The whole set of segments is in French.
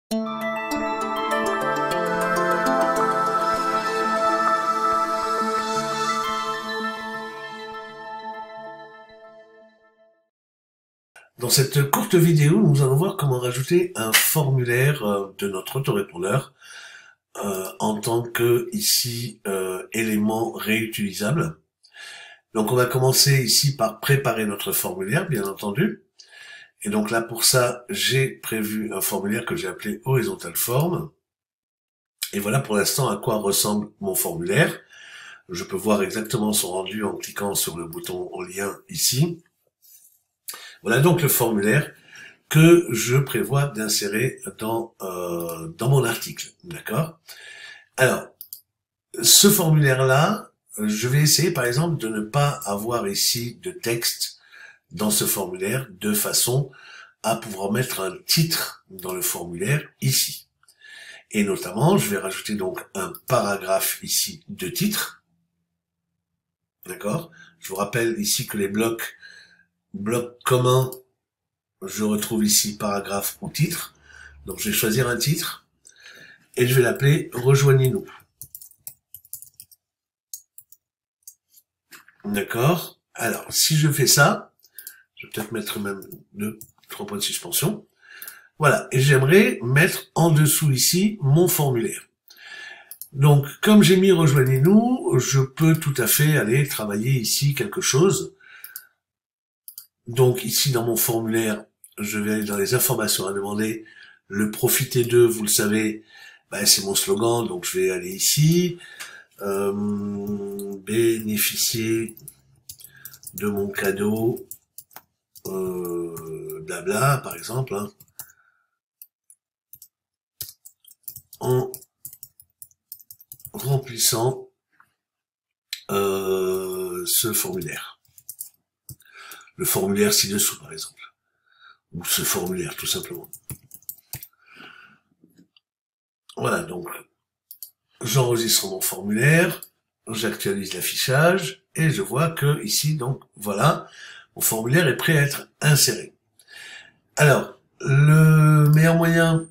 Dans cette courte vidéo, nous allons voir comment rajouter un formulaire de notre autorépondeur en tant que ici élément réutilisable. Donc on va commencer ici par préparer notre formulaire, bien entendu. Et donc là pour ça, j'ai prévu un formulaire que j'ai appelé Horizontal Form. Et voilà pour l'instant à quoi ressemble mon formulaire. Je peux voir exactement son rendu en cliquant sur le bouton en lien ici. Voilà donc le formulaire que je prévois d'insérer dans mon article, d'accord? Alors, ce formulaire-là, je vais essayer par exemple de ne pas avoir ici de texte dans ce formulaire de façon à pouvoir mettre un titre dans le formulaire ici. Et notamment, je vais rajouter donc un paragraphe ici de titre, d'accord? Je vous rappelle ici que les blocs communs, je retrouve ici paragraphe ou titre. Donc je vais choisir un titre et je vais l'appeler Rejoignez-nous. D'accord? Alors, si je fais ça, je vais peut-être mettre même 2-3 points de suspension. Voilà, et j'aimerais mettre en dessous ici mon formulaire. Donc, comme j'ai mis Rejoignez-nous, je peux tout à fait aller travailler ici quelque chose. Donc ici dans mon formulaire, je vais aller dans les informations à demander. Le profiter d'eux, vous le savez, c'est mon slogan, donc je vais aller ici. Bénéficier de mon cadeau, blabla par exemple, hein, en remplissant ce formulaire. Le formulaire ci-dessous, par exemple. Ou ce formulaire, tout simplement. Voilà, donc, j'enregistre mon formulaire, j'actualise l'affichage, et je vois que ici, donc, voilà, mon formulaire est prêt à être inséré. Alors, le meilleur moyen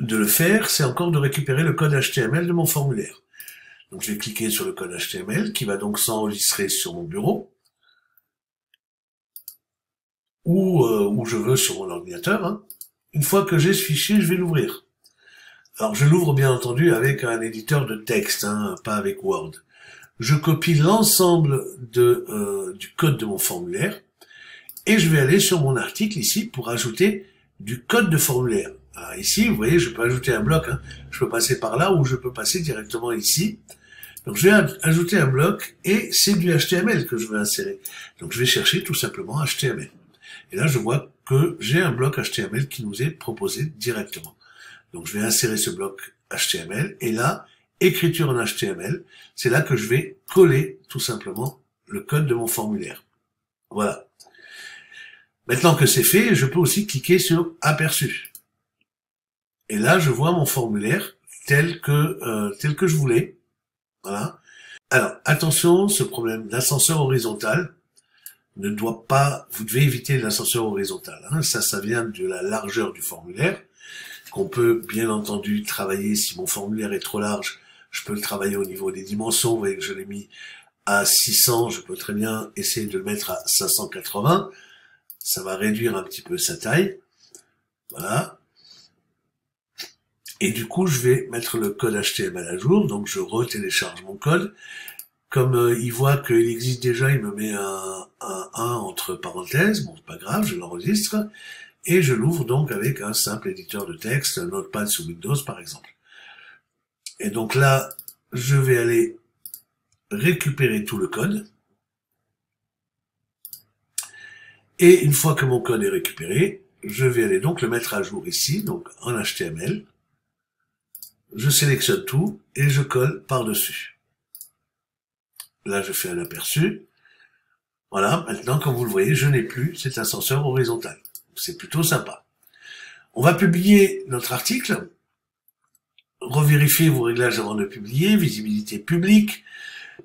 de le faire, c'est encore de récupérer le code HTML de mon formulaire. Donc je vais cliquer sur le code HTML qui va donc s'enregistrer sur mon bureau ou où je veux sur mon ordinateur. Hein. Une fois que j'ai ce fichier, je vais l'ouvrir. Alors je l'ouvre bien entendu avec un éditeur de texte, hein, pas avec Word. Je copie l'ensemble du code de mon formulaire et je vais aller sur mon article ici pour ajouter du code de formulaire. Alors ici, vous voyez, je peux ajouter un bloc. Hein. Je peux passer par là ou je peux passer directement ici. Donc je vais ajouter un bloc et c'est du HTML que je veux insérer. Donc je vais chercher tout simplement HTML. Et là je vois que j'ai un bloc HTML qui nous est proposé directement. Donc je vais insérer ce bloc HTML et là, écriture en HTML, c'est là que je vais coller tout simplement le code de mon formulaire. Voilà. Maintenant que c'est fait, je peux aussi cliquer sur aperçu. Et là je vois mon formulaire tel que je voulais. Voilà. Alors, attention, ce problème d'ascenseur horizontal ne doit pas, vous devez éviter l'ascenseur horizontal. Hein. Ça vient de la largeur du formulaire, qu'on peut bien entendu travailler. Si mon formulaire est trop large, je peux le travailler au niveau des dimensions. Vous voyez que je l'ai mis à 600, je peux très bien essayer de le mettre à 580. Ça va réduire un petit peu sa taille. Voilà. Et du coup, je vais mettre le code HTML à jour, donc je retélécharge mon code. Comme il voit qu'il existe déjà, il me met un 1 entre parenthèses, bon, c'est pas grave, je l'enregistre, et je l'ouvre donc avec un simple éditeur de texte, un Notepad sous Windows par exemple. Et donc là, je vais aller récupérer tout le code. Et une fois que mon code est récupéré, je vais aller donc le mettre à jour ici, donc en HTML. Je sélectionne tout et je colle par-dessus. Là, je fais un aperçu. Voilà, maintenant, comme vous le voyez, je n'ai plus cet ascenseur horizontal. C'est plutôt sympa. On va publier notre article. Revérifiez vos réglages avant de publier. Visibilité publique.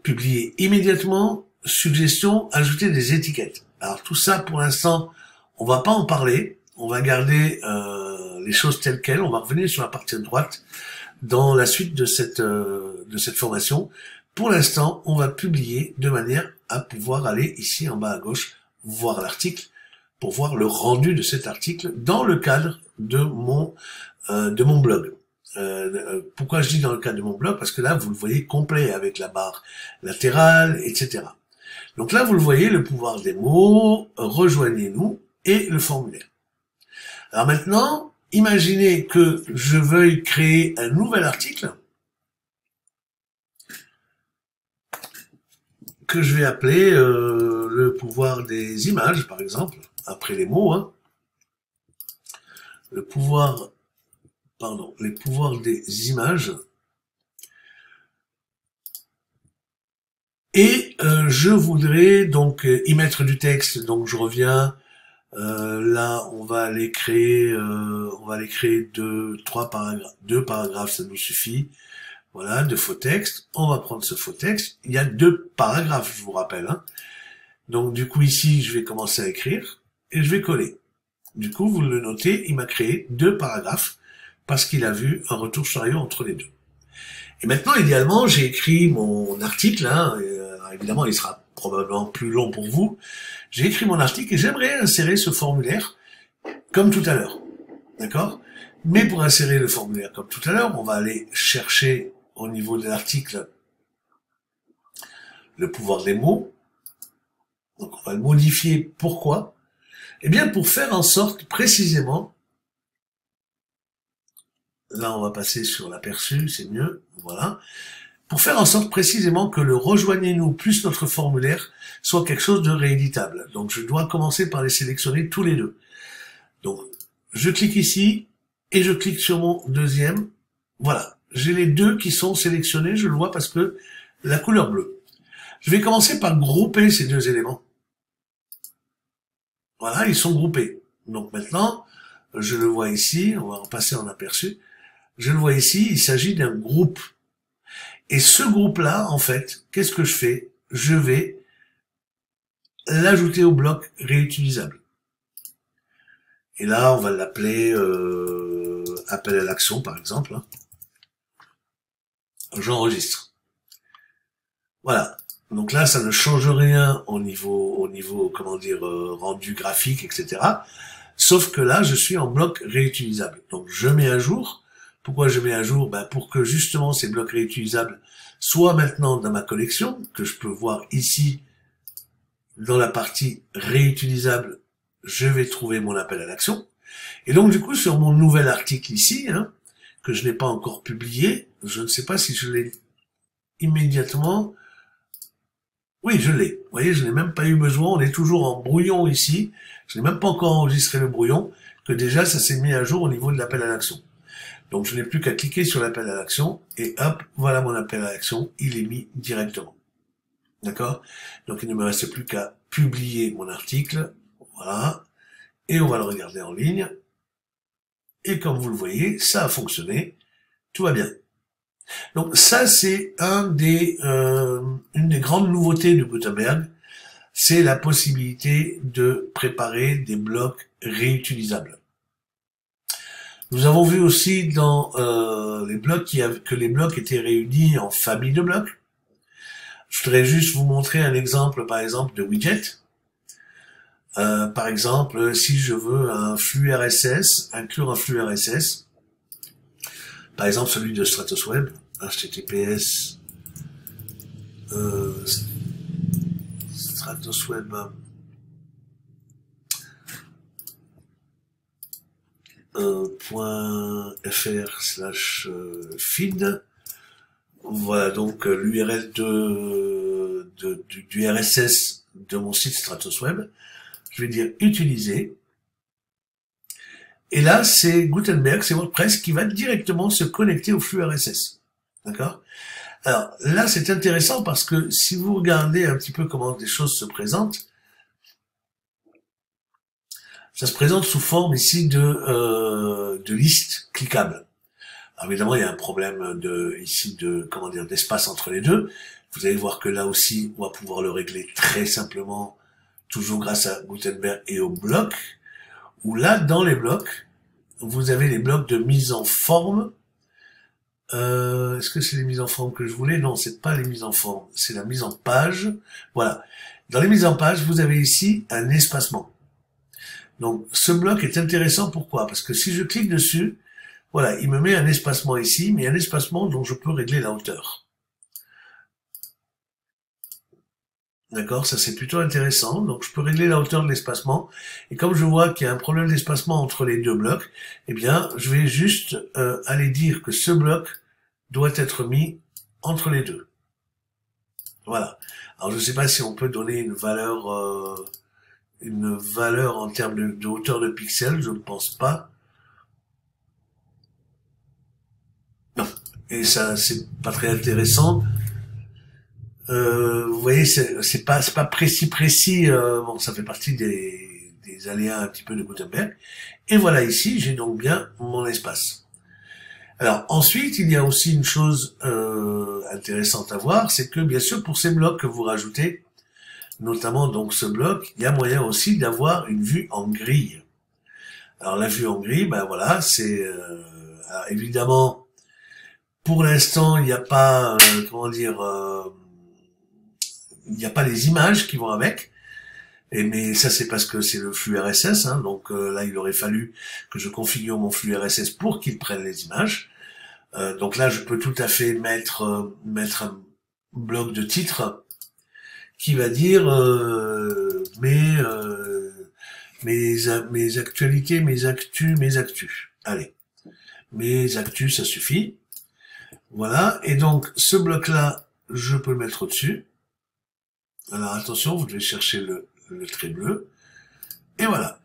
Publier immédiatement. Suggestion, ajouter des étiquettes. Alors tout ça, pour l'instant, on va pas en parler. on va garder les choses telles quelles. On va revenir sur la partie de droite dans la suite de cette formation. Pour l'instant, on va publier de manière à pouvoir aller ici en bas à gauche, voir l'article, pour voir le rendu de cet article dans le cadre de mon blog. Pourquoi je dis dans le cadre de mon blog? Parce que là, vous le voyez complet avec la barre latérale, etc. Donc là, vous le voyez, le pouvoir des mots, rejoignez-nous et le formulaire. Alors maintenant, imaginez que je veuille créer un nouvel article que je vais appeler le pouvoir des images, par exemple, après les mots, hein. Les pouvoirs des images. Et je voudrais donc y mettre du texte. Donc je reviens. Là, on va aller créer deux paragraphes, ça nous suffit. Voilà, de faux texte. On va prendre ce faux texte. Il y a 2 paragraphes, je vous rappelle, hein. Donc du coup ici, je vais commencer à écrire et je vais coller. Du coup, vous le notez, il m'a créé 2 paragraphes parce qu'il a vu un retour chariot entre les deux. Et maintenant, idéalement, j'ai écrit mon article, hein, évidemment, il sera probablement plus long pour vous. J'ai écrit mon article et j'aimerais insérer ce formulaire comme tout à l'heure. D'accord? Mais pour insérer le formulaire comme tout à l'heure, on va aller chercher au niveau de l'article le pouvoir des mots. Donc on va le modifier. Pourquoi? Eh bien pour faire en sorte précisément, là on va passer sur l'aperçu, c'est mieux, voilà, pour faire en sorte précisément que le rejoignez-nous plus notre formulaire soit quelque chose de rééditable. Donc je dois commencer par les sélectionner tous les deux. Donc je clique ici et je clique sur mon deuxième. Voilà, j'ai les deux qui sont sélectionnés, je le vois parce que la couleur bleue. Je vais commencer par grouper ces 2 éléments. Voilà, ils sont groupés. Donc maintenant, je le vois ici, on va repasser en aperçu. Je le vois ici, il s'agit d'un groupe. Et ce groupe-là, en fait, qu'est-ce que je fais? Je vais l'ajouter au bloc réutilisable. Et là, on va l'appeler appel à l'action, par exemple. J'enregistre. Voilà. Donc là, ça ne change rien au niveau, comment dire, rendu graphique, etc. Sauf que là, je suis en bloc réutilisable. Donc je mets à jour. Pourquoi je mets à jour? Pour que justement ces blocs réutilisables soient maintenant dans ma collection, que je peux voir ici dans la partie réutilisable, je vais trouver mon appel à l'action. Et donc du coup, sur mon nouvel article ici, hein, que je n'ai pas encore publié, je ne sais pas si je l'ai immédiatement. Oui, je l'ai. Vous voyez, je n'ai même pas eu besoin. On est toujours en brouillon ici. Je n'ai même pas encore enregistré le brouillon, que déjà ça s'est mis à jour au niveau de l'appel à l'action. Donc je n'ai plus qu'à cliquer sur l'appel à l'action et hop, voilà mon appel à l'action, il est mis directement. D'accord? Donc il ne me reste plus qu'à publier mon article. Voilà. Et on va le regarder en ligne. Et comme vous le voyez, ça a fonctionné. Tout va bien. Donc ça, c'est une des grandes nouveautés de Gutenberg. C'est la possibilité de préparer des blocs réutilisables. Nous avons vu aussi dans les blocs que les blocs étaient réunis en famille de blocs. Je voudrais juste vous montrer un exemple, par exemple, de widget. Par exemple, si je veux un flux RSS, inclure un flux RSS, par exemple celui de StratusWeb, HTTPS, StratusWeb, .fr/feed. Voilà donc l'URL du RSS de mon site StratusWeb. Je vais dire utiliser. Et là, c'est Gutenberg, c'est WordPress qui va directement se connecter au flux RSS. D'accord? Alors là, c'est intéressant parce que si vous regardez un petit peu comment des choses se présentent, ça se présente sous forme ici de liste cliquable. Alors évidemment, il y a un problème d'espace entre les deux. Vous allez voir que là aussi, on va pouvoir le régler très simplement, toujours grâce à Gutenberg et au bloc. où là, dans les blocs, vous avez les blocs de mise en forme. Est-ce que c'est les mises en forme que je voulais? Non, c'est pas les mises en forme, c'est la mise en page. Voilà. Dans les mises en page, vous avez ici un espacement. Donc, ce bloc est intéressant. Pourquoi? Parce que si je clique dessus, voilà, il me met un espacement ici, mais un espacement dont je peux régler la hauteur. D'accord, ça c'est plutôt intéressant. Donc je peux régler la hauteur de l'espacement. Et comme je vois qu'il y a un problème d'espacement entre les deux blocs, eh bien je vais juste aller dire que ce bloc doit être mis entre les deux. Voilà. Alors je ne sais pas si on peut donner une valeur en termes de hauteur de pixels, je ne pense pas. Non. Et ça c'est pas très intéressant. Vous voyez, c'est pas précis. Bon, ça fait partie des aléas un petit peu de Gutenberg. Et voilà, ici, j'ai donc bien mon espace. Alors ensuite, il y a aussi une chose intéressante à voir, c'est que bien sûr, pour ces blocs que vous rajoutez, notamment donc ce bloc, il y a moyen aussi d'avoir une vue en grille. Alors la vue en grille, ben voilà, c'est évidemment, pour l'instant, il n'y a pas, comment dire. Il n'y a pas les images qui vont avec, mais ça c'est parce que c'est le flux RSS, hein, donc là il aurait fallu que je configure mon flux RSS pour qu'il prenne les images. Donc là je peux tout à fait mettre un bloc de titre qui va dire mes actualités, mes actus. Allez, mes actus, ça suffit. Voilà, et donc ce bloc là, je peux le mettre au-dessus. Alors attention, vous devez chercher le trait bleu. Et voilà.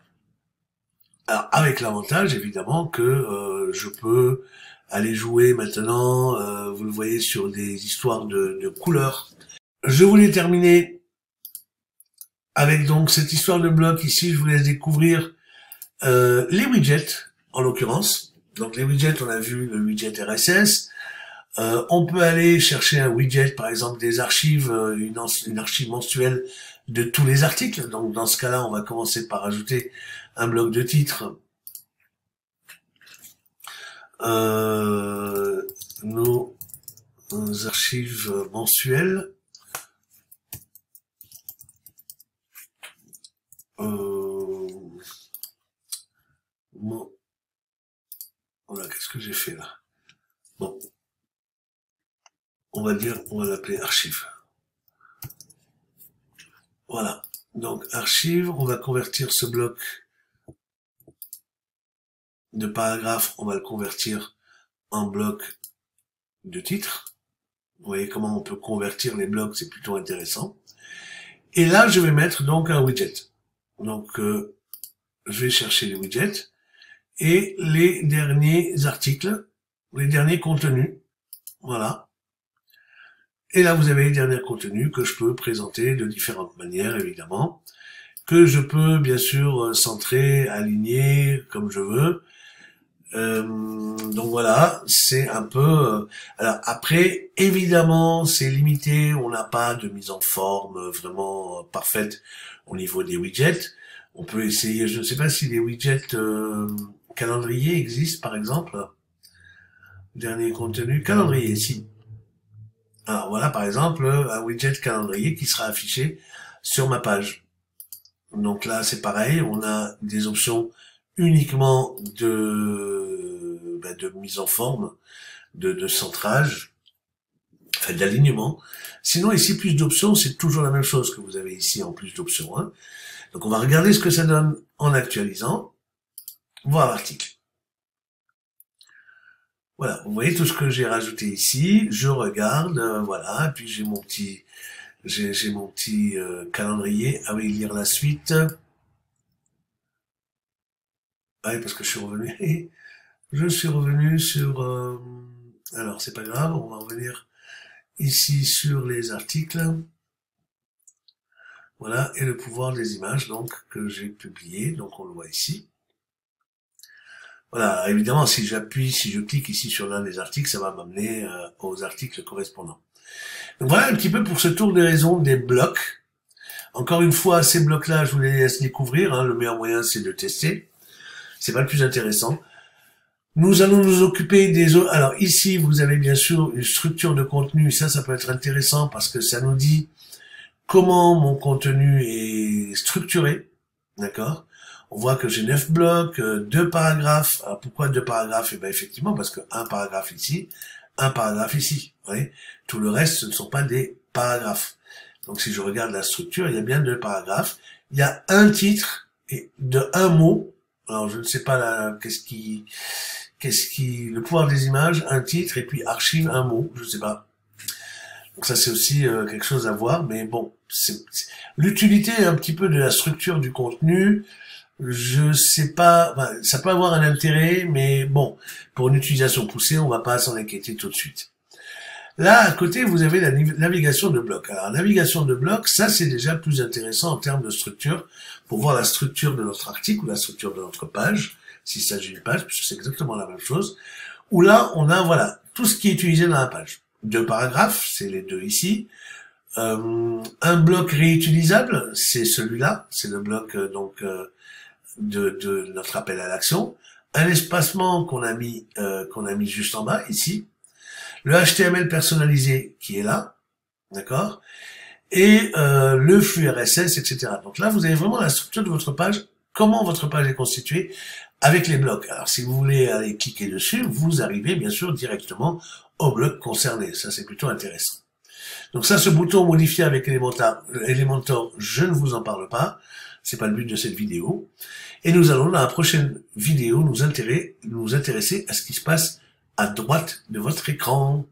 Alors avec l'avantage évidemment que je peux aller jouer maintenant, vous le voyez, sur des histoires de couleurs. Je voulais terminer avec donc cette histoire de bloc ici. Je vous laisse découvrir les widgets en l'occurrence. Donc les widgets, on a vu le widget RSS. On peut aller chercher un widget, par exemple des archives, une archive mensuelle de tous les articles. Donc dans ce cas-là, on va commencer par ajouter un bloc de titre. Nos archives mensuelles. Bon. Voilà, qu'est-ce que j'ai fait là? Bon. On va l'appeler archive. Voilà. Donc, archive, on va convertir ce bloc de paragraphe, on va le convertir en bloc de titre. Vous voyez comment on peut convertir les blocs, c'est plutôt intéressant. Et là, je vais mettre donc un widget. Donc, je vais chercher les widgets et les derniers articles, les derniers contenus. Voilà. Et là, vous avez les derniers contenus que je peux présenter de différentes manières, évidemment, que je peux, bien sûr, centrer, aligner, comme je veux. Donc voilà, c'est un peu... alors après, évidemment, c'est limité, on n'a pas de mise en forme vraiment parfaite au niveau des widgets. On peut essayer, je ne sais pas si les widgets calendrier existent, par exemple. Dernier contenu, calendrier, si. Alors voilà, par exemple, un widget calendrier qui sera affiché sur ma page. Donc là, c'est pareil, on a des options uniquement de mise en forme, de centrage, enfin d'alignement. Sinon, ici, plus d'options, c'est toujours la même chose que vous avez ici en plus d'options. Hein. Donc on va regarder ce que ça donne en actualisant, voir l'article. Voilà, vous voyez tout ce que j'ai rajouté ici, je regarde, voilà, et puis j'ai mon petit calendrier. Ah oui, lire la suite. Ah oui, parce que je suis revenu sur alors c'est pas grave, on va revenir ici sur les articles. Voilà, et le pouvoir des images donc que j'ai publié, donc on le voit ici. Voilà, évidemment, si je clique ici sur l'un des articles, ça va m'amener aux articles correspondants. Donc voilà un petit peu pour ce tour de raison des blocs. Encore une fois, ces blocs-là, je vous les laisse découvrir. Hein, le meilleur moyen, c'est de tester. C'est pas le plus intéressant. Nous allons nous occuper des autres. Alors ici, vous avez bien sûr une structure de contenu. Ça peut être intéressant parce que ça nous dit comment mon contenu est structuré. D'accord? On voit que j'ai 9 blocs, 2 paragraphes. Alors pourquoi 2 paragraphes? Eh bien effectivement parce que un paragraphe ici, un paragraphe ici. Vous voyez, tout le reste, ce ne sont pas des paragraphes. Donc si je regarde la structure, il y a bien 2 paragraphes. Il y a un titre et de un mot. Alors je ne sais pas là, le pouvoir des images, un titre et puis archive, un mot. Je ne sais pas. Donc ça c'est aussi quelque chose à voir, mais bon, l'utilité un petit peu de la structure du contenu. Je sais pas, enfin, ça peut avoir un intérêt, mais bon, pour une utilisation poussée, on va pas s'en inquiéter tout de suite. Là, à côté, vous avez la navigation de blocs. Alors, navigation de blocs, ça, c'est déjà plus intéressant en termes de structure, pour voir la structure de notre article ou la structure de notre page, s'il s'agit d'une page, puisque c'est exactement la même chose, où là, on a, voilà, tout ce qui est utilisé dans la page. 2 paragraphes, c'est les 2 ici. Un bloc réutilisable, c'est celui-là, c'est le bloc, de notre appel à l'action, un espacement qu'on a mis juste en bas ici, le HTML personnalisé qui est là, d'accord, et le flux RSS, etc. Donc là, vous avez vraiment la structure de votre page, comment votre page est constituée avec les blocs. Alors si vous voulez aller cliquer dessus, vous arrivez bien sûr directement au bloc concerné. Ça c'est plutôt intéressant. Donc ça, ce bouton modifier avec Elementor, je ne vous en parle pas. C'est pas le but de cette vidéo. Et nous allons, dans la prochaine vidéo, nous intéresser à ce qui se passe à droite de votre écran.